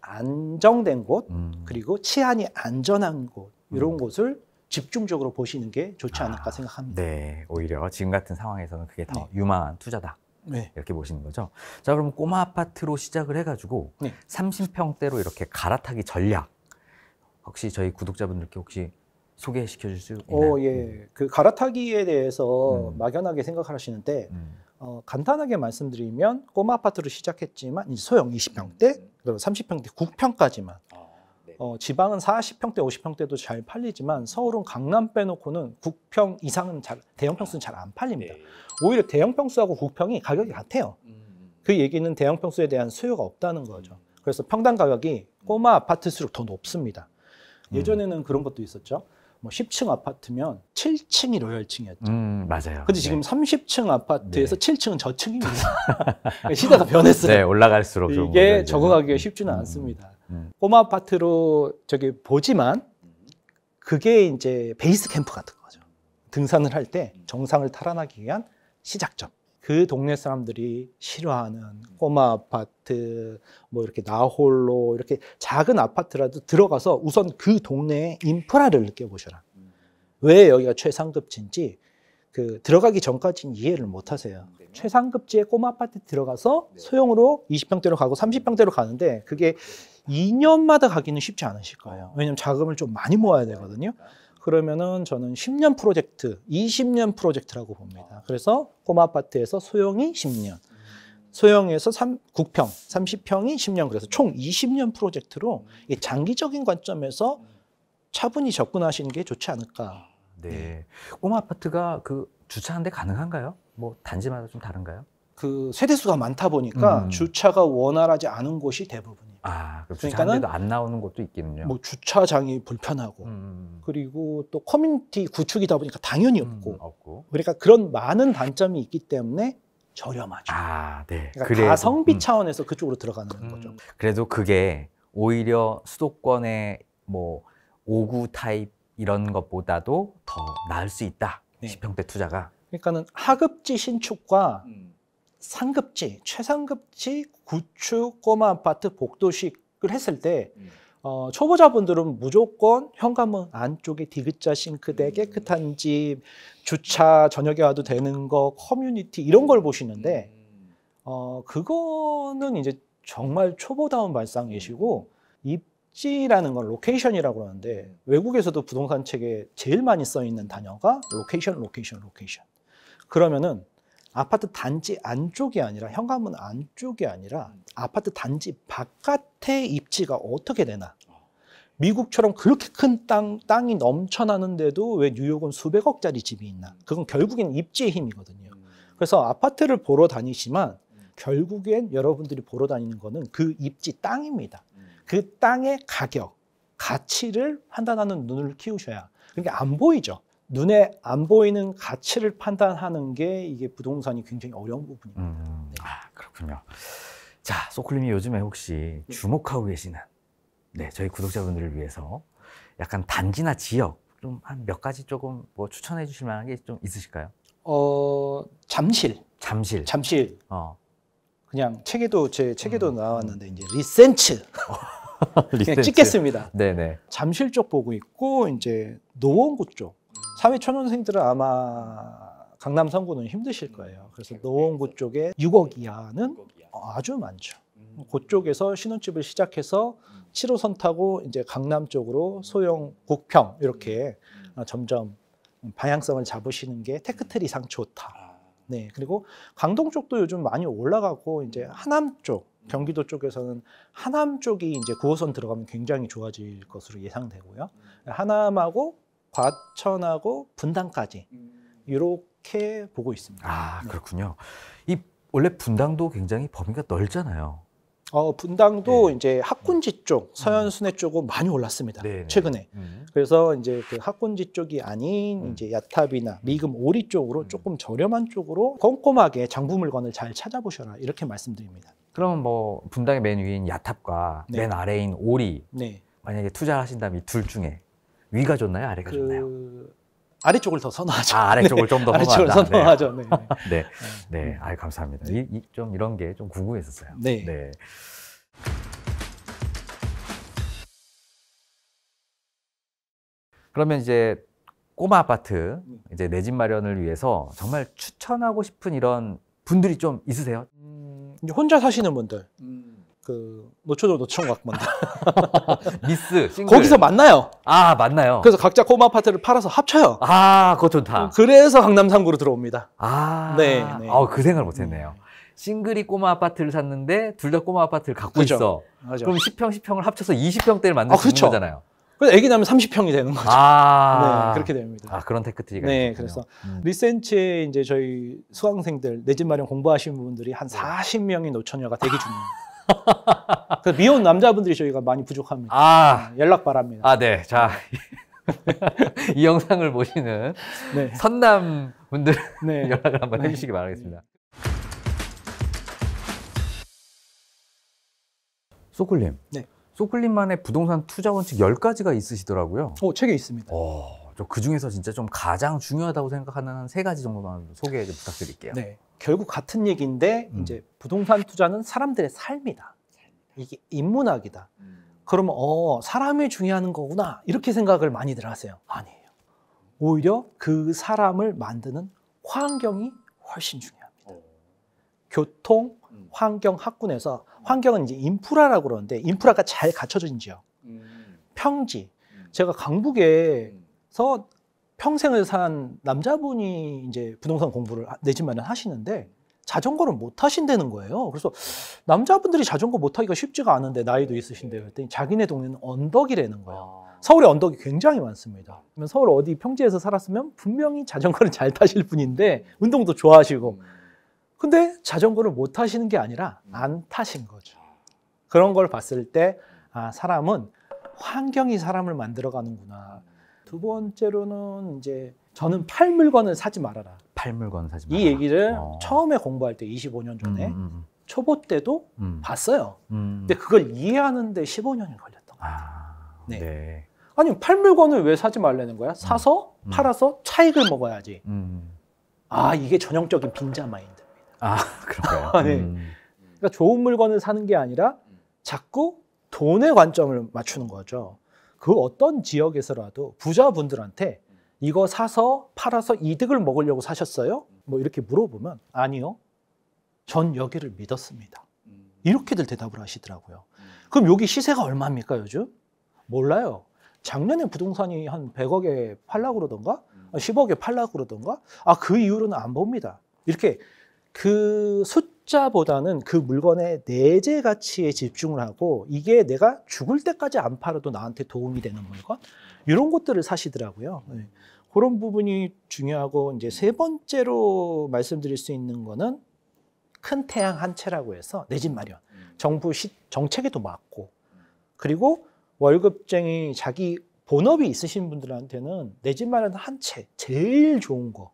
안정된 곳 그리고 치안이 안전한 곳 이런 곳을 집중적으로 보시는 게 좋지 않을까 생각합니다. 네, 오히려 지금 같은 상황에서는 그게 더 유망한 투자다. 네. 이렇게 보시는 거죠. 자, 그럼 꼬마 아파트로 시작을 해가지고 30평대로 이렇게 갈아타기 전략 혹시 저희 구독자분들께 혹시 소개시켜 줄 수 있나요? 예. 그 갈아타기에 대해서 막연하게 생각하시는데 간단하게 말씀드리면 꼬마 아파트로 시작했지만 소형 20평대, 그리고 30평대, 9평까지만. 지방은 40평대, 50평대도 잘 팔리지만 서울은 강남 빼놓고는 9평 이상은 대형 평수는 잘 안 팔립니다. 오히려 대형 평수하고 9평이 가격이 같아요. 그 얘기는 대형 평수에 대한 수요가 없다는 거죠. 그래서 평당 가격이 꼬마 아파트일수록 더 높습니다. 예전에는 그런 것도 있었죠. 뭐 10층 아파트면 7층이 로열층이었죠. 맞아요. 근데 지금 30층 아파트에서 7층은 저층입니다. 시대가 변했어요. 네, 올라갈수록 이게 적응하기가 쉽지는 않습니다. 꼬마 아파트로 보지만 그게 이제 베이스 캠프 같은 거죠. 등산을 할 때 정상을 탈환하기 위한 시작점. 그 동네 사람들이 싫어하는 꼬마 아파트, 뭐 이렇게 나홀로 이렇게 작은 아파트라도 들어가서 우선 그 동네의 인프라를 느껴보셔라. 왜 여기가 최상급지인지 그 들어가기 전까지는 이해를 못 하세요. 최상급지의 꼬마 아파트 들어가서 소형으로 20평대로 가고 30평대로 가는데 그게 2년마다 가기는 쉽지 않으실 거예요. 왜냐하면 자금을 좀 많이 모아야 되거든요. 그러면은 저는 10년 프로젝트, 20년 프로젝트라고 봅니다. 그래서 꼬마 아파트에서 소형이 10년, 소형에서 9평, 30평이 10년, 그래서 총 20년 프로젝트로 이 장기적인 관점에서 차분히 접근하시는 게 좋지 않을까. 네. 꼬마 아파트가 그 주차하는데 가능한가요? 뭐 단지마다 좀 다른가요? 그 세대수가 많다 보니까 주차가 원활하지 않은 곳이 대부분이에요. 아, 그럼 그러니까는 주차하는데도 안 나오는 곳도 있겠군요. 뭐 주차장이 불편하고 그리고 또 커뮤니티 구축이다 보니까 당연히 없고 없고. 그러니까 그런 많은 단점이 있기 때문에 저렴하죠. 아, 네. 그러니까 그래도, 가성비 차원에서 그쪽으로 들어가는 거죠. 그래도 그게 오히려 수도권의 뭐 5구 타입 이런 것보다도 더 나을 수 있다. 네. 10평대 투자가. 그러니까는 하급지 신축과 상급지, 최상급지 구축 꼬마 아파트 복도식을 했을 때 초보자분들은 무조건 현관문 안쪽에 디귿자 싱크대, 깨끗한 집, 주차 저녁에 와도 되는 거, 커뮤니티 이런 걸 보시는데 그거는 이제 정말 초보다운 발상이시고 입지라는 건 로케이션이라고 하는데 외국에서도 부동산 책에 제일 많이 써 있는 단어가 로케이션. 그러면은 아파트 단지 안쪽이 아니라 현관문 안쪽이 아니라 아파트 단지 바깥의 입지가 어떻게 되나. 미국처럼 그렇게 큰 땅이 넘쳐나는데도 왜 뉴욕은 수백억짜리 집이 있나. 그건 결국엔 입지의 힘이거든요. 그래서 아파트를 보러 다니지만 결국엔 여러분들이 보러 다니는 거는 그 입지 땅입니다. 그 땅의 가격, 가치를 판단하는 눈을 키우셔야. 그러니까 안 보이죠. 눈에 안 보이는 가치를 판단하는 게 이게 부동산이 굉장히 어려운 부분입니다. 네. 아, 그렇군요. 자, 소쿨님이 요즘에 혹시 주목하고 계시는 저희 구독자분들을 위해서 약간 단지나 지역 좀 한 몇 가지 조금 뭐 추천해 주실 만한 게 좀 있으실까요? 잠실. 그냥 제 책에도 나왔는데 이제 리센츠. 그냥 찍겠습니다. 네네. 잠실 쪽 보고 있고 이제 노원구 쪽. 사회 초년생들은 아마 강남 성구는 힘드실 거예요. 그래서 노원구 쪽에 6억 이하는 아주 많죠. 그쪽에서 신혼집을 시작해서 7호선 타고 이제 강남 쪽으로 소형 국평 이렇게 점점 방향성을 잡으시는 게 테크트리상 좋다. 네, 그리고 강동 쪽도 요즘 많이 올라가고 이제 하남 쪽, 경기도 쪽에서는 하남 쪽이 이제 9호선 들어가면 굉장히 좋아질 것으로 예상되고요. 하남하고 과천하고 분당까지 이렇게 보고 있습니다. 아, 그렇군요. 이 원래 분당도 굉장히 범위가 넓잖아요. 분당도 이제 학군지 쪽, 서현순회 쪽은 많이 올랐습니다. 네네. 최근에. 그래서 이제 그 학군지 쪽이 아닌 이제 야탑이나 미금 오리 쪽으로 조금 저렴한 쪽으로 꼼꼼하게 장부 물건을 잘 찾아보셔라 이렇게 말씀드립니다. 그러면 뭐 분당의 맨 위인 야탑과 네. 맨 아래인 오리 네. 만약에 투자하신다면 이 둘 중에 위가 좋나요? 아래가 좋나요? 아래쪽을 더 선호하죠. 아, 아래쪽을 좀 더 아래쪽을 선호한다. 선호하죠. 네. 네, 네, 아유 감사합니다. 좀 이런 게 좀 궁금했었어요. 네. 네. 그러면 이제 꼬마 아파트 이제 내 집 마련을 위해서 정말 추천하고 싶은 이런 분들이 좀 있으세요? 이제 혼자 사시는 분들, 그 노초도 노총각분들 미스 싱글. 거기서 만나요. 아, 맞나요? 그래서 각자 꼬마 아파트를 팔아서 합쳐요. 아, 그거 좋다. 그래서 강남 3구로 들어옵니다. 아, 네. 그 생각을 못했네요. 싱글이 꼬마 아파트를 샀는데 둘 다 꼬마 아파트를 갖고 그죠. 있어. 맞아. 그럼 10평을 합쳐서 20평대를 만들 수 있는 그쵸. 거잖아요. 그래서 애기 나면 30평이 되는 거죠. 아, 네, 그렇게 됩니다. 아, 그런 테크트리가 네, 있군요. 그래서 리센치에 이제 저희 수강생들 내 집 마련 공부하시는 분들이 한 40명이 노처녀가 대기 중입니다. 그래서 미혼 남자분들이 저희가 많이 부족합니다. 아, 연락 바랍니다. 아, 네. 자, 이 영상을 보시는 네. 선남 분들 네. 연락을 한번 네. 해주시기 바라겠습니다. 소쿨님, 네. 소클님만의 부동산 투자 원칙 10가지가 있으시더라고요. 책에 있습니다. 저 그중에서 진짜 좀 가장 중요하다고 생각하는 3가지 정도만 소개 좀 부탁드릴게요. 네. 결국 같은 얘기인데 이제 부동산 투자는 사람들의 삶이다. 이게 인문학이다. 그러면 사람이 중요한 거구나 이렇게 생각을 많이들 하세요. 아니에요. 오히려 그 사람을 만드는 환경이 훨씬 중요합니다. 교통, 환경, 학군에서 환경은 이제 인프라라고 그러는데 인프라가 잘 갖춰진 지역, 평지. 제가 강북에서 평생을 산 남자분이 이제 부동산 공부를 내 집 마련 하시는데 자전거를 못 하신다는 거예요. 그래서 남자분들이 자전거 못 하기가 쉽지가 않은데 나이도 있으신데 그랬더니 자기네 동네는 언덕이라는 거예요. 서울에 언덕이 굉장히 많습니다. 그러면 서울 어디 평지에서 살았으면 분명히 자전거를 잘 타실 분인데 운동도 좋아하시고 근데 자전거를 못 타시는 게 아니라 안 타신 거죠. 그런 걸 봤을 때 사람은 환경이 사람을 만들어가는구나. 두 번째로는 이제 저는 팔 물건을 사지 말아라. 팔 물건 사지 말아라. 이 얘기를 처음에 공부할 때 25년 전에 초보 때도 봤어요. 근데 그걸 이해하는데 15년이 걸렸던 거예요. 네. 네. 아니 팔 물건을 왜 사지 말라는 거야? 사서 팔아서 차익을 먹어야지. 이게 전형적인 빈자 마인드입니다. 그런가요? 네. 그러니까 좋은 물건을 사는 게 아니라 자꾸 돈의 관점을 맞추는 거죠. 그 어떤 지역에서라도 부자분들한테 이거 사서 팔아서 이득을 먹으려고 사셨어요? 뭐 이렇게 물어보면 아니요. 전 여기를 믿었습니다. 이렇게들 대답을 하시더라고요. 그럼 여기 시세가 얼마입니까 요즘? 몰라요. 작년에 부동산이 한 100억에 팔라고 그러던가 10억에 팔라고 그러던가 그 이후로는 안 봅니다. 이렇게 그 숫자보다는 그 물건의 내재 가치에 집중을 하고 이게 내가 죽을 때까지 안 팔아도 나한테 도움이 되는 물건 이런 것들을 사시더라고요. 네. 그런 부분이 중요하고 이제 세 번째로 말씀드릴 수 있는 거는 큰 태양 한 채라고 해서 내 집 마련. 정부 정책에도 맞고 그리고 월급쟁이 자기 본업이 있으신 분들한테는 내 집 마련 한 채 제일 좋은 거.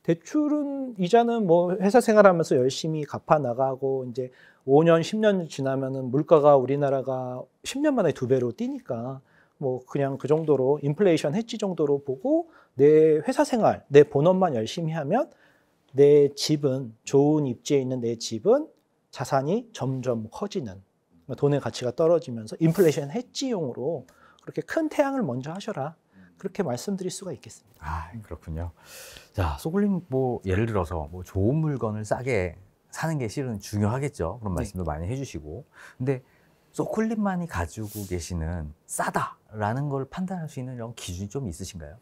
대출은 이자는 뭐 회사 생활하면서 열심히 갚아 나가고 이제 5년, 10년 지나면은 물가가 우리나라가 10년 만에 2배로 뛰니까 뭐 그냥 그 정도로 인플레이션 해지 정도로 보고 내 회사 생활, 내 본업만 열심히 하면 내 집은 좋은 입지에 있는 내 집은 자산이 점점 커지는 돈의 가치가 떨어지면서 인플레이션 해지용으로 그렇게 큰 태양을 먼저 하셔라. 그렇게 말씀드릴 수가 있겠습니다. 그렇군요. 자, 소굴님 뭐 예를 들어서 뭐 좋은 물건을 싸게 사는 게 실은 중요하겠죠. 그런 말씀도 많이 해주시고. 근데 소굴님만이 가지고 계시는 싸다라는 걸 판단할 수 있는 이런 기준이 좀 있으신가요?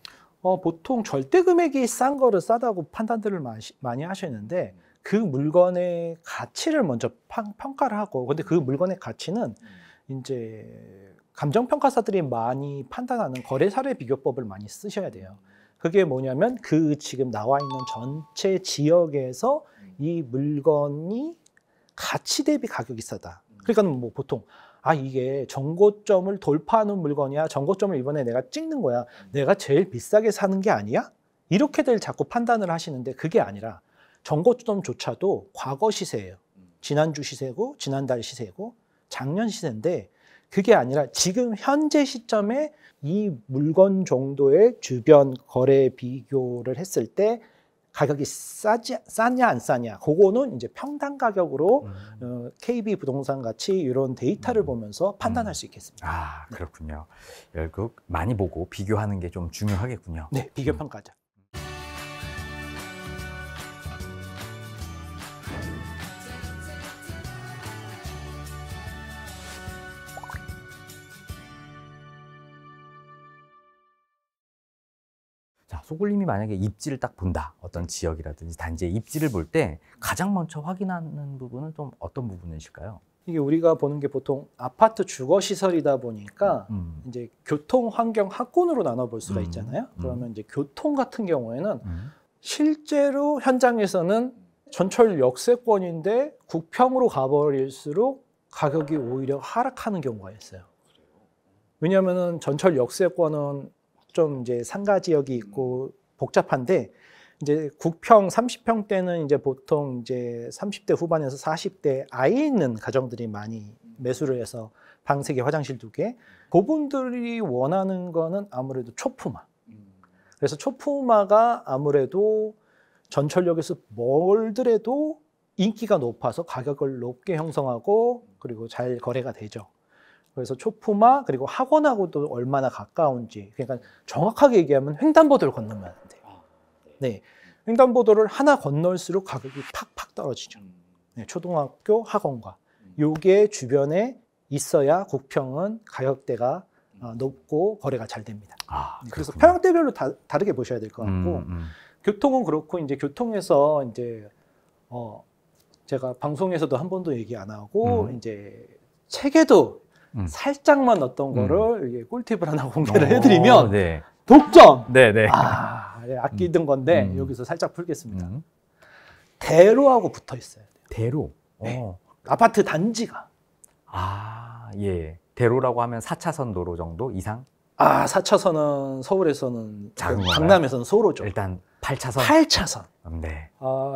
보통 절대 금액이 싼 거를 싸다고 판단들을 많이 하시는데 그 물건의 가치를 먼저 평가를 하고 근데 그 물건의 가치는 이제 감정평가사들이 많이 판단하는 거래사례 비교법을 많이 쓰셔야 돼요. 그게 뭐냐면 그 지금 나와 있는 전체 지역에서 이 물건이 가치 대비 가격이 싸다. 그러니까 뭐 보통 이게 정고점을 돌파하는 물건이야. 정고점을 이번에 내가 찍는 거야. 내가 제일 비싸게 사는 게 아니야? 이렇게들 자꾸 판단을 하시는데 그게 아니라 정고점조차도 과거 시세예요. 지난주 시세고 지난달 시세고 작년 시세인데 그게 아니라 지금 현재 시점에 이 물건 정도의 주변 거래 비교를 했을 때 가격이 싸냐 안 싸냐 그거는 이제 평당 가격으로 KB 부동산 같이 이런 데이터를 보면서 판단할 수 있겠습니다. 그렇군요. 결국 많이 보고 비교하는 게 좀 중요하겠군요. 네, 비교 평가죠. 자, 소굴님이 만약에 입지를 딱 본다. 어떤 지역이라든지 단지의 입지를 볼 때 가장 먼저 확인하는 부분은 좀 어떤 부분이실까요? 이게 우리가 보는 게 보통 아파트 주거 시설이다 보니까 이제 교통, 환경, 학군으로 나눠 볼 수가 있잖아요. 그러면 이제 교통 같은 경우에는 실제로 현장에서는 전철 역세권인데 국평으로 가버릴수록 가격이 오히려 하락하는 경우가 있어요. 왜냐하면은 전철 역세권은 좀 이제 상가 지역이 있고 복잡한데 이제 국평 30평대는 이제 보통 이제 30대 후반에서 40대 아이 있는 가정들이 많이 매수를 해서 방 3개, 화장실 2개. 그분들이 원하는 거는 아무래도 초품화. 그래서 초품화가 아무래도 전철역에서 멀더라도 인기가 높아서 가격을 높게 형성하고 그리고 잘 거래가 되죠. 그래서 초품화 그리고 학원하고도 얼마나 가까운지, 그러니까 정확하게 얘기하면 횡단보도를 건너면 돼요. 네, 횡단보도를 하나 건널수록 가격이 팍팍 떨어지죠. 네, 초등학교 학원과 요게 주변에 있어야 국평은 가격대가 높고 거래가 잘 됩니다. 네, 그래서 평형대별로 다르게 보셔야 될 것 같고 교통은 그렇고 이제 교통에서 이제 제가 방송에서도 한 번도 얘기 안 하고 이제 책에도 살짝만 어떤 거를 이게 꿀팁을 하나 공개를 해드리면 네. 독점! 네네. 아끼던 건데 여기서 살짝 풀겠습니다. 대로하고 붙어 있어야 돼요. 대로? 네. 아파트 단지가. 예. 대로라고 하면 4차선 도로 정도 이상? 4차선은 서울에서는 작은 강남에서는 소로죠. 일단 8차선? 8차선. 네.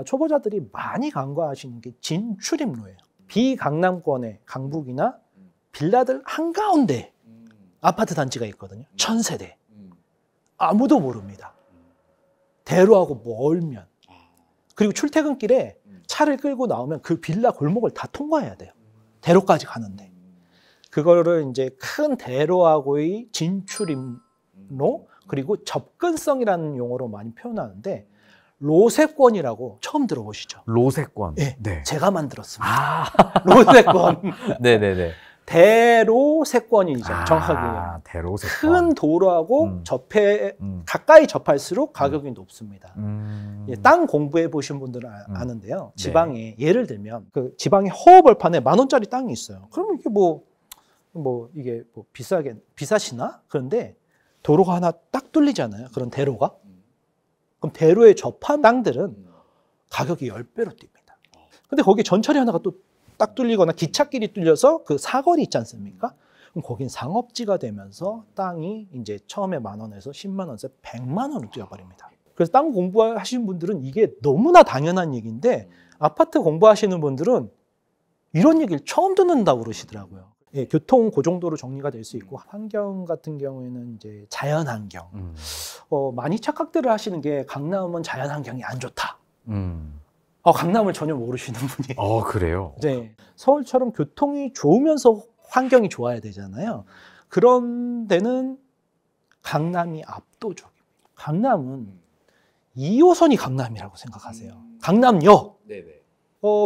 초보자들이 많이 간과하시는 게 진출입로예요. 비강남권의 강북이나 빌라들 한가운데 아파트 단지가 있거든요. 1000세대. 아무도 모릅니다. 대로하고 멀면. 그리고 출퇴근길에 차를 끌고 나오면 그 빌라 골목을 다 통과해야 돼요. 대로까지 가는데. 그거를 이제 큰 대로하고의 진출입로 그리고 접근성이라는 용어로 많이 표현하는데 로세권이라고 처음 들어보시죠? 로세권. 네. 네. 제가 만들었습니다. 로세권. 네네네. 대로세권이죠. 정확하게. 대로세권. 큰 도로하고 가까이 접할수록 가격이 높습니다. 땅 공부해 보신 분들은 아는데요. 지방에 예를 들면 그 지방에 허허벌판에 10,000원짜리 땅이 있어요. 그러면 이게 비싸시나? 그런데 도로가 하나 딱 뚫리잖아요. 그런 대로가. 그럼 대로에 접한 땅들은 가격이 10배로 뜁니다. 근데 거기 전철이 하나가 또 딱 뚫리거나 기찻길이 뚫려서 그 사거리 있지 않습니까? 그럼 거긴 상업지가 되면서 땅이 이제 처음에 10,000원에서 100,000원에서 100,000원을 뛰어버립니다. 그래서 땅 공부하시는 분들은 이게 너무나 당연한 얘기인데 아파트 공부하시는 분들은 이런 얘기를 처음 듣는다고 그러시더라고요. 예, 교통 그 정도로 정리가 될 수 있고 환경 같은 경우에는 이제 자연환경 많이 착각들을 하시는 게 강남은 자연환경이 안 좋다. 강남을 전혀 모르시는 분이. 그래요? 네, 서울처럼 교통이 좋으면서 환경이 좋아야 되잖아요. 그런 데는 강남이 압도적입니다. 강남은 2호선이 강남이라고 생각하세요. 강남역. 네네.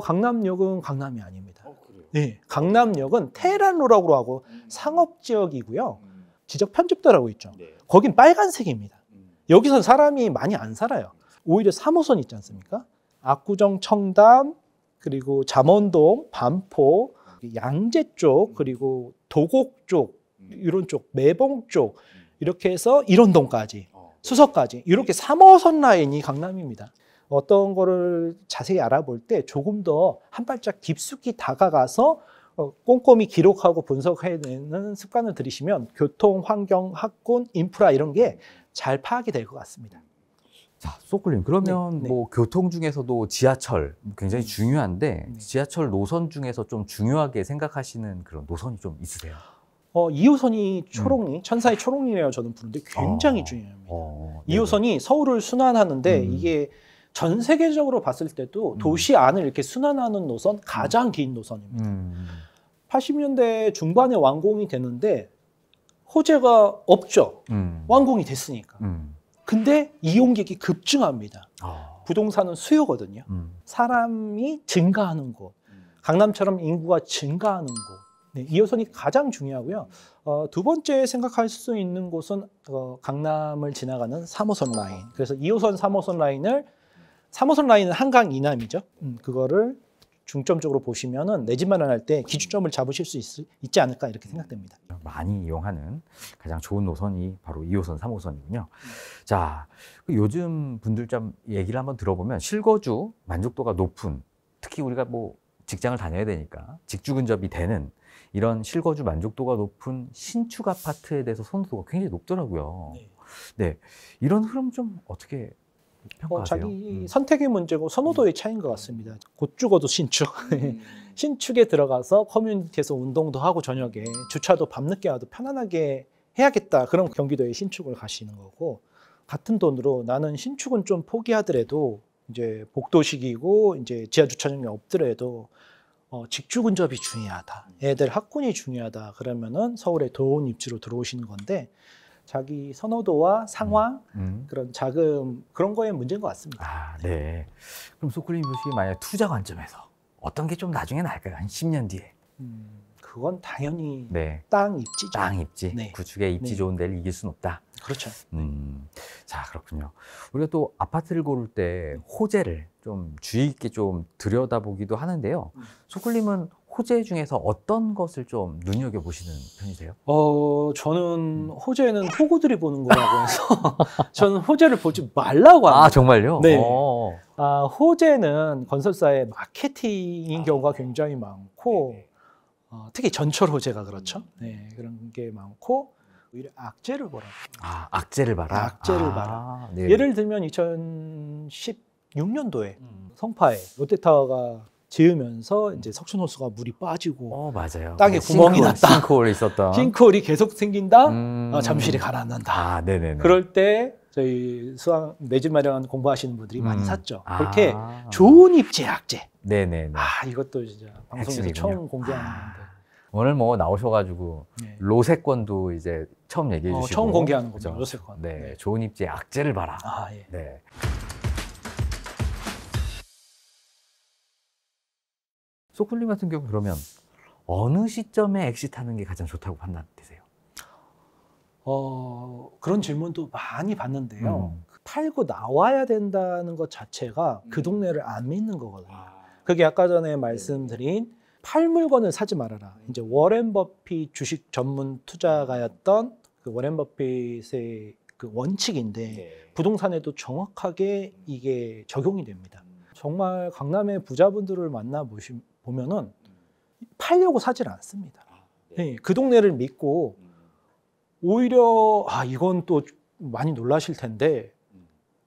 강남역은 강남이 아닙니다. 네, 강남역은 테헤란로라고 하고 상업지역이고요. 지적 편집도라고 있죠. 거긴 빨간색입니다. 여기선 사람이 많이 안 살아요. 오히려 3호선 있지 않습니까? 압구정, 청담, 그리고 잠원동, 반포, 양재 쪽, 그리고 도곡 쪽, 이런 쪽, 매봉 쪽 이렇게 해서 일원동까지, 수서까지 이렇게 3호선 라인이 강남입니다. 어떤 거를 자세히 알아볼 때 조금 더 한 발짝 깊숙이 다가가서 꼼꼼히 기록하고 분석해내는 습관을 들이시면 교통, 환경, 학군, 인프라 이런 게 잘 파악이 될 것 같습니다. 자, 소꿀님, 그러면 네. 뭐 교통 중에서도 지하철 굉장히 중요한데 지하철 노선 중에서 좀 중요하게 생각하시는 그런 노선이 좀 있으세요? 2호선이 초롱리, 천사의 초롱리라고 저는 부르는데 굉장히 중요합니다. 2호선이 서울을 순환하는데 이게 전 세계적으로 봤을 때도 도시 안을 이렇게 순환하는 노선 가장 긴 노선입니다. 80년대 중반에 완공이 되는데 호재가 없죠. 완공이 됐으니까. 근데 이용객이 급증합니다. 부동산은 수요거든요. 사람이 증가하는 곳, 강남처럼 인구가 증가하는 곳. 네, 2호선이 가장 중요하고요. 두 번째 생각할 수 있는 곳은 강남을 지나가는 3호선 라인. 그래서 2호선, 3호선 라인을 3호선 라인은 한강 이남이죠. 그거를 중점적으로 보시면은 내 집 마련할 때 기준점을 잡으실 수 있지 않을까 이렇게 생각됩니다. 많이 이용하는 가장 좋은 노선이 바로 2호선, 3호선이군요. 자, 요즘 분들 좀 얘기를 한번 들어보면 실거주 만족도가 높은, 특히 우리가 뭐 직장을 다녀야 되니까 직주 근접이 되는 이런 실거주 만족도가 높은 신축 아파트에 대해서 선호도가 굉장히 높더라고요. 네, 이런 흐름 좀 어떻게 평가하세요? 자기 선택의 문제고 선호도의 차이인 것 같습니다. 곧 죽어도 신축. 신축에 들어가서 커뮤니티에서 운동도 하고 저녁에 주차도 밤늦게 와도 편안하게 해야겠다. 그런 경기도에 신축을 가시는 거고, 같은 돈으로 나는 신축은 좀 포기하더라도 이제 복도식이고 이제 지하 주차장이 없더라도 직주 근접이 중요하다. 애들 학군이 중요하다. 그러면은 서울에 도원 입지로 들어오시는 건데, 자기 선호도와 상황, 그런 자금 그런 거에 문제인 것 같습니다. 아, 네. 그럼 소클님 보시기에 만약 투자 관점에서 어떤 게 좀 나중에 나을까요? 한 10년 뒤에. 그건 당연히 네. 땅 입지죠. 땅 입지. 네. 구축의 입지 네. 좋은 데를 이길 수는 없다. 그렇죠. 자, 그렇군요. 우리가 또 아파트를 고를 때 호재를 좀 주의 있게 좀 들여다보기도 하는데요. 소클님은 호재 중에서 어떤 것을 좀 눈여겨보시는 편이세요? 저는 호재는 호구들이 보는 거라고 해서 저는 호재를 보지 말라고 합니다. 아, 정말요? 네. 오. 호재는 건설사의 마케팅인 경우가 굉장히 많고, 특히 전철 호재가 그렇죠. 네, 그런 게 많고, 오히려 악재를 보라고. 아, 악재를 봐라. 악재를 아, 봐라. 네. 예를 들면 2016년도에 성파에 롯데타워가 지으면서 이제 석촌호수가 물이 빠지고 맞아요. 땅에 구멍이 났다. 싱크홀 있었던. 싱크홀이 계속 생긴다. 잠실이 가라앉는다. 아, 네네네. 그럴 때 저희 수학 매집 마련 공부하시는 분들이 많이 샀죠. 아. 그렇게 좋은 입지 악재. 네네네. 이것도 진짜 방송에서 핵심이군요. 처음 공개하는 건데. 오늘 뭐 나오셔가지고 네. 로세권도 이제 처음 얘기해 주시고 처음 공개하는 거죠. 그죠? 로세권. 네, 네. 좋은 입지의 악재를 봐라. 예. 네. 소쿨님 같은 경우 그러면 어느 시점에 엑시트하는 게 가장 좋다고 판단되세요? 그런 질문도 많이 받는데요. 팔고 나와야 된다는 것 자체가 그 동네를 안 믿는 거거든요. 그게 아까 전에 말씀드린 팔 물건을 사지 말아라. 이제 워렌 버핏 주식 전문 투자가였던 그 워렌 버핏의 그 원칙인데 부동산에도 정확하게 이게 적용이 됩니다. 정말 강남의 부자분들을 만나 보면은 팔려고 사질 않습니다. 네, 그 동네를 믿고 오히려 이건 또 많이 놀라실 텐데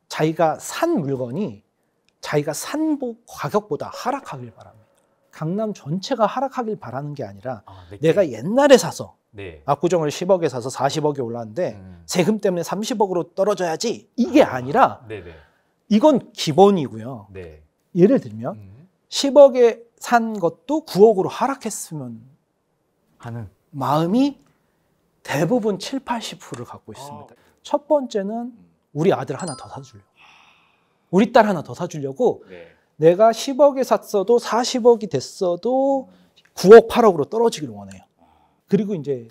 자기가 산 물건이 자기가 산 가격보다 하락하길 바랍니다. 강남 전체가 하락하길 바라는 게 아니라 내가 옛날에 사서 압구정을 10억에 사서 40억에 올랐는데 세금 때문에 30억으로 떨어져야지 이게 아니라 이건 기본이고요. 예를 들면 10억에 산 것도 9억으로 하락했으면 하는 마음이 대부분 7, 80%를 갖고 있습니다. 첫 번째는 우리 아들 하나 더 사주려고. 우리 딸 하나 더 사주려고 내가 10억에 샀어도 40억이 됐어도 9억, 8억으로 떨어지길 원해요. 그리고 이제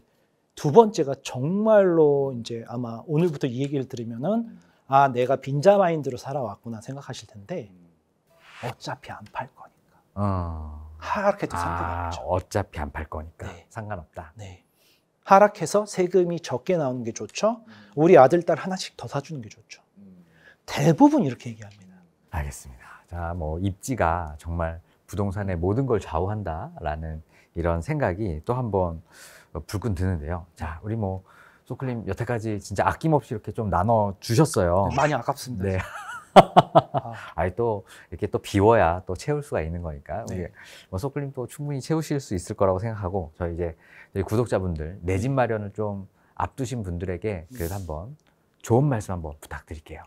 두 번째가 정말로 이제 아마 오늘부터 이 얘기를 들으면은 내가 빈자 마인드로 살아왔구나 생각하실 텐데 어차피 안 팔 거니까. 하락해도 상관없죠. 어차피 안 팔 거니까 네. 상관없다. 네. 하락해서 세금이 적게 나오는 게 좋죠. 우리 아들, 딸 하나씩 더 사주는 게 좋죠. 대부분 이렇게 얘기합니다. 알겠습니다. 자, 뭐 입지가 정말 부동산의 모든 걸 좌우한다라는 이런 생각이 또 한번 불끈 드는데요. 자, 우리 뭐 소클님 여태까지 진짜 아낌없이 이렇게 좀 나눠 주셨어요. 많이 아깝습니다. 네. 또 이렇게 또 비워야 또 채울 수가 있는 거니까 우리 뭐 소클님 또 충분히 채우실 수 있을 거라고 생각하고 저희 구독자분들 내 집 마련을 좀 앞두신 분들에게 그래도 한번 좋은 말씀 한번 부탁드릴게요.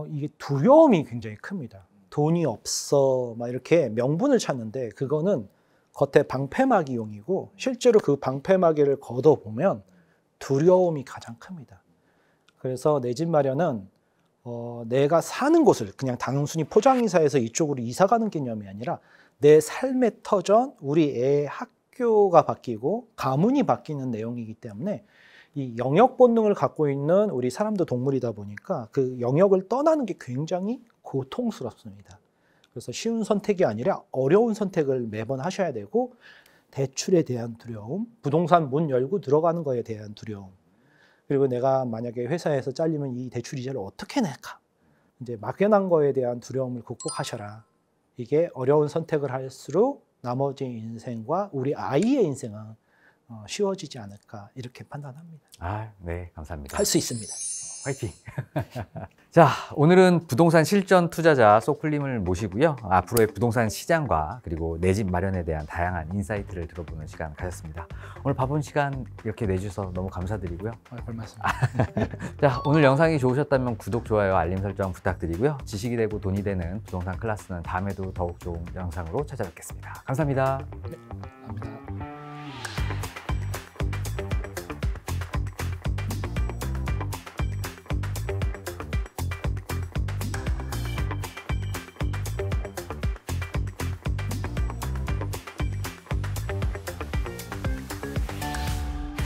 이게 두려움이 굉장히 큽니다. 돈이 없어 막 이렇게 명분을 찾는데 그거는 겉에 방패막이용이고 실제로 그 방패막이를 걷어보면 두려움이 가장 큽니다. 그래서 내 집 마련은 내가 사는 곳을 그냥 단순히 포장이사에서 이쪽으로 이사 가는 개념이 아니라 내 삶의 터전, 우리 애 학교가 바뀌고 가문이 바뀌는 내용이기 때문에 이 영역 본능을 갖고 있는 우리 사람도 동물이다 보니까 그 영역을 떠나는 게 굉장히 고통스럽습니다. 그래서 쉬운 선택이 아니라 어려운 선택을 매번 하셔야 되고 대출에 대한 두려움, 부동산 문 열고 들어가는 거에 대한 두려움, 그리고 내가 만약에 회사에서 잘리면 이 대출 이자를 어떻게 낼까? 이제 막연한 거에 대한 두려움을 극복하셔라. 이게 어려운 선택을 할수록 나머지 인생과 우리 아이의 인생은 쉬워지지 않을까 이렇게 판단합니다. 네, 감사합니다. 할 수 있습니다. 화이팅! 자, 오늘은 부동산 실전 투자자 소쿨님을 모시고요. 앞으로의 부동산 시장과 그리고 내 집 마련에 대한 다양한 인사이트를 들어보는 시간 가졌습니다. 오늘 바쁜 시간 이렇게 내주셔서 너무 감사드리고요. 별말씀. 자, 오늘 영상이 좋으셨다면 구독, 좋아요, 알림 설정 부탁드리고요. 지식이 되고 돈이 되는 부동산 클래스는 다음에도 더욱 좋은 영상으로 찾아뵙겠습니다. 감사합니다. 감사합니다.